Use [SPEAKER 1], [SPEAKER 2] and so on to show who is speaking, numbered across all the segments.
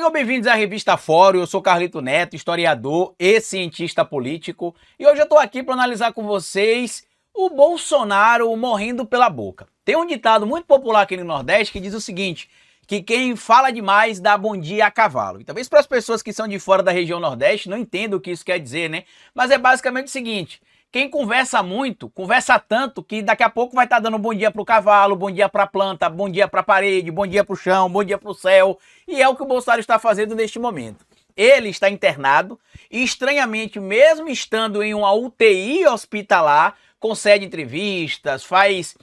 [SPEAKER 1] Sejam bem-vindos à Revista Fórum, eu sou Carlito Neto, historiador e cientista político, e hoje eu tô aqui para analisar com vocês o Bolsonaro morrendo pela boca. Tem um ditado muito popular aqui no Nordeste que diz o seguinte, que quem fala demais dá bom dia a cavalo. E talvez para as pessoas que são de fora da região Nordeste não entendam o que isso quer dizer, né? Mas é basicamente o seguinte, quem conversa muito, conversa tanto que daqui a pouco vai estar dando bom dia pro cavalo, bom dia pra planta, bom dia pra parede, bom dia pro chão, bom dia pro céu. E é o que o Bolsonaro está fazendo neste momento. Ele está internado e, estranhamente, mesmo estando em uma UTI hospitalar, concede entrevistas, faz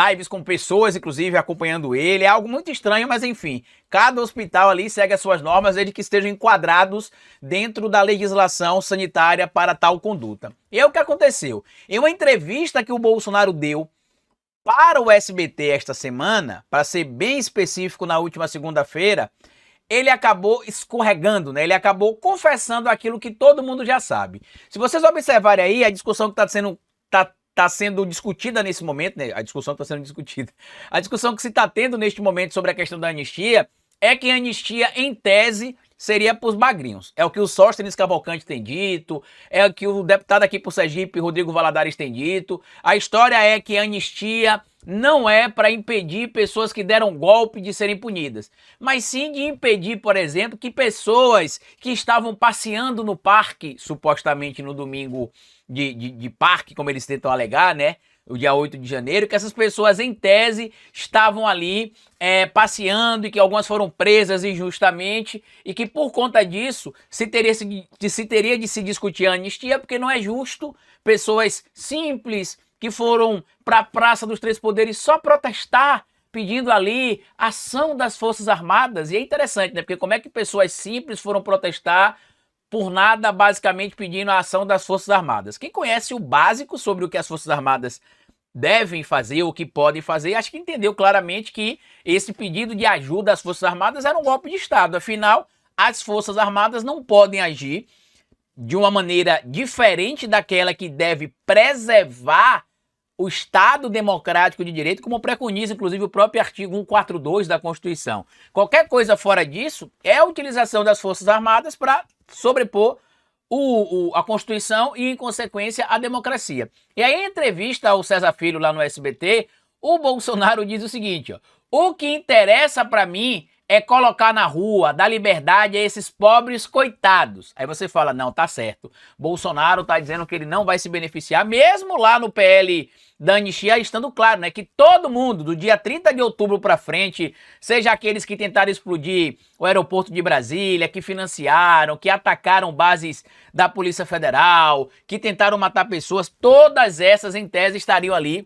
[SPEAKER 1] lives com pessoas, inclusive, acompanhando ele. É algo muito estranho, mas enfim, cada hospital ali segue as suas normas, desde que estejam enquadrados dentro da legislação sanitária para tal conduta. E é o que aconteceu. Em uma entrevista que o Bolsonaro deu para o SBT esta semana, para ser bem específico, na última segunda-feira, ele acabou escorregando, né? Ele acabou confessando aquilo que todo mundo já sabe. Se vocês observarem aí, a discussão que está sendo discutida nesse momento, né? A discussão está sendo discutida. A discussão que se está tendo neste momento sobre a questão da anistia é que a anistia, em tese, seria para os magrinhos. É o que o Sóstenes Cavalcante tem dito, é o que o deputado aqui por Sergipe, Rodrigo Valadares, tem dito. A história é que a anistia não é para impedir pessoas que deram golpe de serem punidas, mas sim de impedir, por exemplo, que pessoas que estavam passeando no parque, supostamente no domingo de parque, como eles tentam alegar, né? O dia 8 de janeiro, que essas pessoas, em tese, estavam ali passeando e que algumas foram presas injustamente e que, por conta disso, se teria de se discutir a anistia, porque não é justo pessoas simples que foram para a Praça dos Três Poderes só protestar, pedindo ali ação das Forças Armadas. E é interessante, né? Porque como é que pessoas simples foram protestar por nada, basicamente pedindo a ação das Forças Armadas? Quem conhece o básico sobre o que as Forças Armadas devem fazer, o que podem fazer, acho que entendeu claramente que esse pedido de ajuda às Forças Armadas era um golpe de Estado. Afinal, as Forças Armadas não podem agir de uma maneira diferente daquela que deve preservar o Estado democrático de direito, como preconiza, inclusive, o próprio artigo 142 da Constituição. Qualquer coisa fora disso é a utilização das Forças Armadas para sobrepor a Constituição e, em consequência, a democracia. E aí, em entrevista ao César Filho lá no SBT, o Bolsonaro diz o seguinte, ó, o que interessa para mim é colocar na rua, dar liberdade a esses pobres coitados. Aí você fala, não, tá certo. Bolsonaro tá dizendo que ele não vai se beneficiar, mesmo lá no PL da anistia, estando claro, né, que todo mundo, do dia 30 de outubro para frente, seja aqueles que tentaram explodir o aeroporto de Brasília, que financiaram, que atacaram bases da Polícia Federal, que tentaram matar pessoas, todas essas, em tese, estariam ali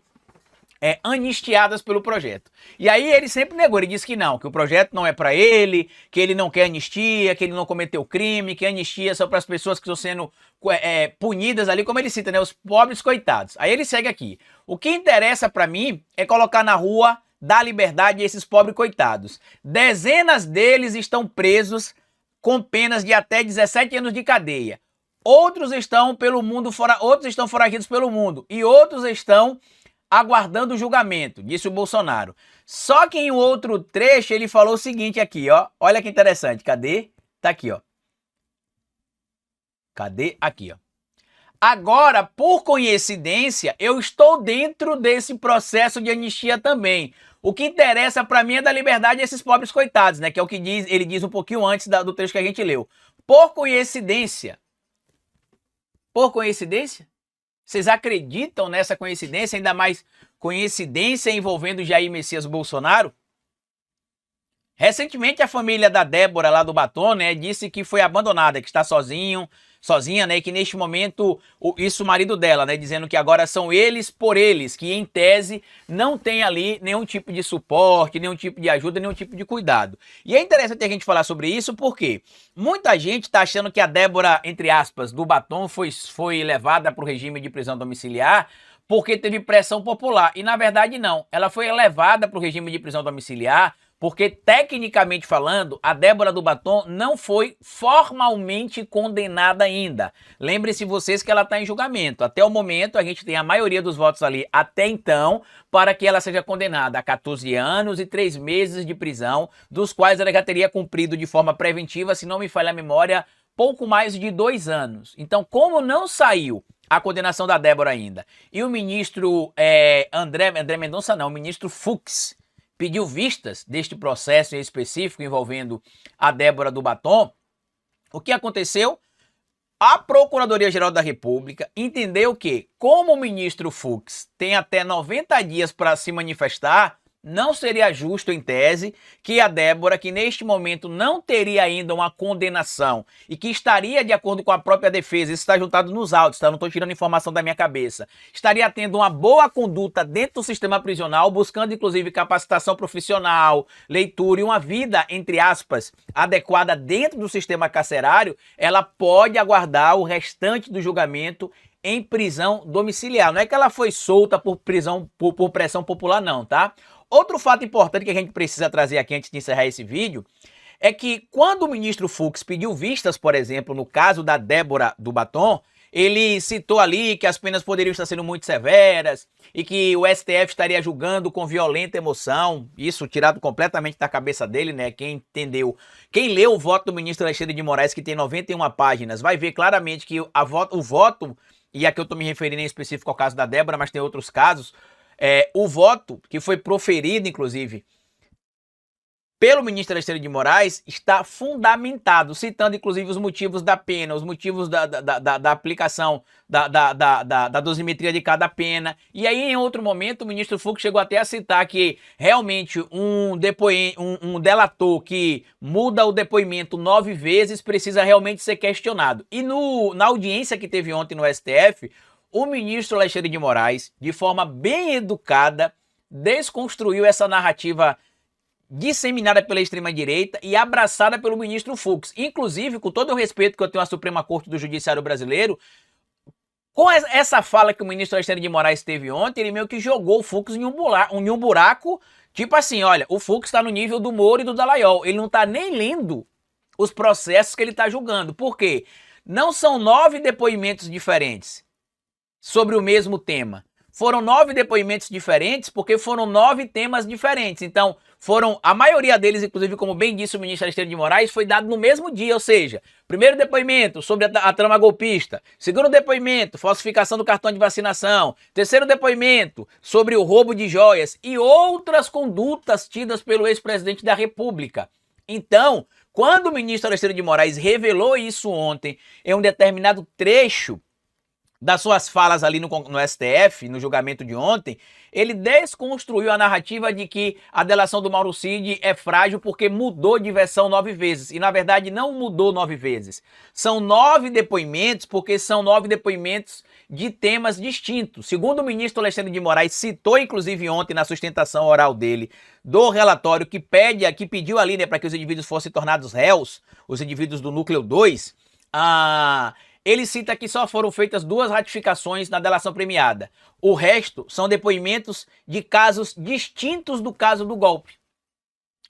[SPEAKER 1] anistiadas pelo projeto. E aí ele sempre negou, ele disse que não, que o projeto não é para ele, que ele não quer anistia, que ele não cometeu crime, que a anistia é só para as pessoas que estão sendo punidas ali, como ele cita, né, os pobres coitados. Aí ele segue aqui, o que interessa para mim é colocar na rua, dar liberdade a esses pobres coitados. Dezenas deles estão presos com penas de até 17 anos de cadeia. Outros estão pelo mundo outros estão foragidos pelo mundo e outros estão aguardando o julgamento, disse o Bolsonaro. Só que em outro trecho ele falou o seguinte aqui, ó. Olha que interessante. Cadê? Tá aqui, ó. Cadê? Aqui, ó. Agora, por coincidência, eu estou dentro desse processo de anistia também. O que interessa para mim é dar liberdade a esses pobres coitados, né? Que é o que ele diz um pouquinho antes do trecho que a gente leu. Por coincidência. Por coincidência? Vocês acreditam nessa coincidência, ainda mais coincidência envolvendo Jair Messias Bolsonaro? Recentemente a família da Débora lá do Batom, né, disse que foi abandonada, que está sozinha, né, e que neste momento, isso o marido dela, né, dizendo que agora são eles por eles, que em tese não tem ali nenhum tipo de suporte, nenhum tipo de ajuda, nenhum tipo de cuidado. E é interessante a gente falar sobre isso porque muita gente está achando que a Débora, entre aspas, do Batom foi levada para o regime de prisão domiciliar porque teve pressão popular. E na verdade não, ela foi levada para o regime de prisão domiciliar Porque, tecnicamente falando, a Débora do Batom não foi formalmente condenada ainda. Lembre-se vocês que ela está em julgamento. Até o momento, a gente tem a maioria dos votos ali, até então, para que ela seja condenada a 14 anos e 3 meses de prisão, dos quais ela já teria cumprido de forma preventiva, se não me falha a memória, pouco mais de 2 anos. Então, como não saiu a condenação da Débora ainda, e o ministro André Mendonça não, o ministro Fux pediu vistas deste processo em específico envolvendo a Débora do Batom, o que aconteceu? A Procuradoria-Geral da República entendeu que, como o ministro Fux tem até 90 dias para se manifestar, não seria justo, em tese, que a Débora, que neste momento não teria ainda uma condenação e que estaria de acordo com a própria defesa, isso está juntado nos autos, tá? Não estou tirando informação da minha cabeça, estaria tendo uma boa conduta dentro do sistema prisional, buscando inclusive capacitação profissional, leitura e uma vida, entre aspas, adequada dentro do sistema carcerário, ela pode aguardar o restante do julgamento em prisão domiciliar. Não é que ela foi solta por prisão por pressão popular não, tá? Outro fato importante que a gente precisa trazer aqui antes de encerrar esse vídeo é que quando o ministro Fux pediu vistas, por exemplo, no caso da Débora do Batom, ele citou ali que as penas poderiam estar sendo muito severas e que o STF estaria julgando com violenta emoção, isso tirado completamente da cabeça dele, né? Quem entendeu, quem leu o voto do ministro Alexandre de Moraes, que tem 91 páginas, vai ver claramente que o voto, e aqui eu estou me referindo em específico ao caso da Débora, mas tem outros casos, o voto que foi proferido, inclusive, pelo ministro Alexandre de Moraes, está fundamentado, citando inclusive os motivos da pena, os motivos da aplicação da dosimetria de cada pena. E aí, em outro momento, o ministro Fux chegou até a citar que realmente um delator que muda o depoimento 9 vezes precisa realmente ser questionado. E na audiência que teve ontem no STF, o ministro Alexandre de Moraes, de forma bem educada, desconstruiu essa narrativa disseminada pela extrema-direita e abraçada pelo ministro Fux. Inclusive, com todo o respeito que eu tenho à Suprema Corte do Judiciário Brasileiro, com essa fala que o ministro Alexandre de Moraes teve ontem, ele meio que jogou o Fux em um buraco, tipo assim, olha, o Fux está no nível do Moro e do Dallagnol, ele não está nem lendo os processos que ele está julgando. Por quê? Não são 9 depoimentos diferentes sobre o mesmo tema. Foram 9 depoimentos diferentes porque foram 9 temas diferentes. Então, a maioria deles, inclusive, como bem disse o ministro Alexandre de Moraes, foi dado no mesmo dia, ou seja, primeiro depoimento sobre a trama golpista, segundo depoimento, falsificação do cartão de vacinação, terceiro depoimento sobre o roubo de joias e outras condutas tidas pelo ex-presidente da República. Então, quando o ministro Alexandre de Moraes revelou isso ontem, em um determinado trecho das suas falas ali no STF, no julgamento de ontem, ele desconstruiu a narrativa de que a delação do Mauro Cid é frágil porque mudou de versão 9 vezes. E, na verdade, não mudou 9 vezes. São 9 depoimentos porque são 9 depoimentos de temas distintos. Segundo o ministro Alexandre de Moraes, citou, inclusive, ontem na sustentação oral dele, do relatório que pediu ali, né, para que os indivíduos fossem tornados réus, os indivíduos do Núcleo 2, ele cita que só foram feitas 2 ratificações na delação premiada. O resto são depoimentos de casos distintos do caso do golpe.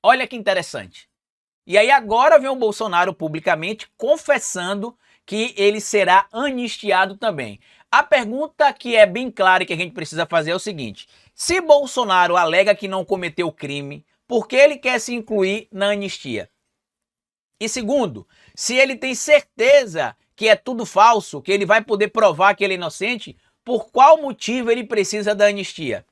[SPEAKER 1] Olha que interessante. E aí agora vem o Bolsonaro publicamente confessando que ele será anistiado também. A pergunta que é bem clara e que a gente precisa fazer é o seguinte: se Bolsonaro alega que não cometeu crime, por que ele quer se incluir na anistia? E segundo, se ele tem certeza que é tudo falso, que ele vai poder provar que ele é inocente, por qual motivo ele precisa da anistia?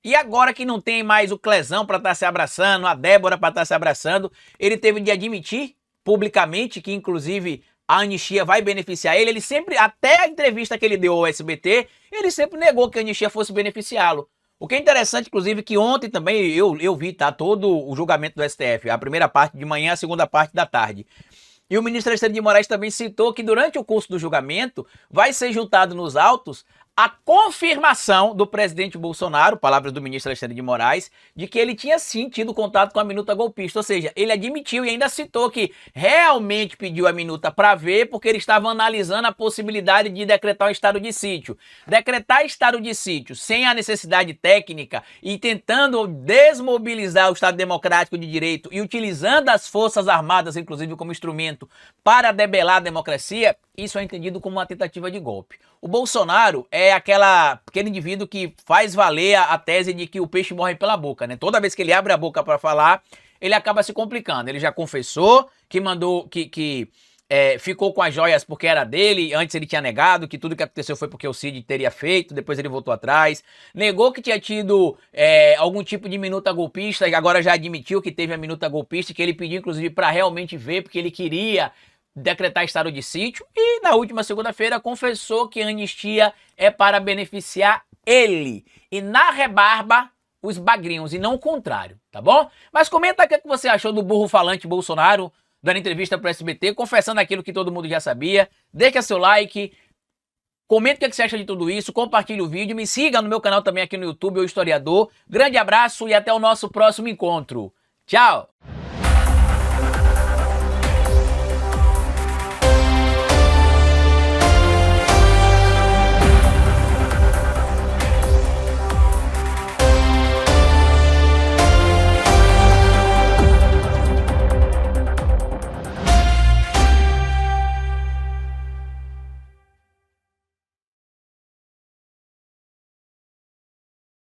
[SPEAKER 1] E agora que não tem mais o Clezão para estar se abraçando, a Débora para estar se abraçando, ele teve de admitir publicamente que, inclusive, a anistia vai beneficiar ele. Ele sempre, até a entrevista que ele deu ao SBT, ele sempre negou que a anistia fosse beneficiá-lo. O que é interessante, inclusive, que ontem também eu vi, tá, todo o julgamento do STF, a primeira parte de manhã, a segunda parte da tarde. E o ministro Alexandre de Moraes também citou que durante o curso do julgamento vai ser juntado nos autos a confirmação do presidente Bolsonaro, palavras do ministro Alexandre de Moraes, de que ele tinha sim tido contato com a minuta golpista, ou seja, ele admitiu e ainda citou que realmente pediu a minuta para ver porque ele estava analisando a possibilidade de decretar um estado de sítio. Decretar estado de sítio sem a necessidade técnica e tentando desmobilizar o Estado Democrático de Direito e utilizando as Forças Armadas, inclusive, como instrumento para debelar a democracia, isso é entendido como uma tentativa de golpe. O Bolsonaro é aquele indivíduo que faz valer a tese de que o peixe morre pela boca, né? Toda vez que ele abre a boca para falar, ele acaba se complicando. Ele já confessou que ficou com as joias porque era dele, antes ele tinha negado que tudo que aconteceu foi porque o Cid teria feito, depois ele voltou atrás, negou que tinha tido algum tipo de minuta golpista, e agora já admitiu que teve a minuta golpista, que ele pediu inclusive para realmente ver, porque ele queria decretar estado de sítio, e na última segunda-feira confessou que a anistia é para beneficiar ele, e na rebarba os bagrinhos, e não o contrário, tá bom? Mas comenta aqui o que você achou do burro falante Bolsonaro, dando entrevista para o SBT, confessando aquilo que todo mundo já sabia. Deixa seu like, comenta o que você acha de tudo isso, compartilhe o vídeo, me siga no meu canal também aqui no YouTube, O Historiador. Grande abraço e até o nosso próximo encontro. Tchau!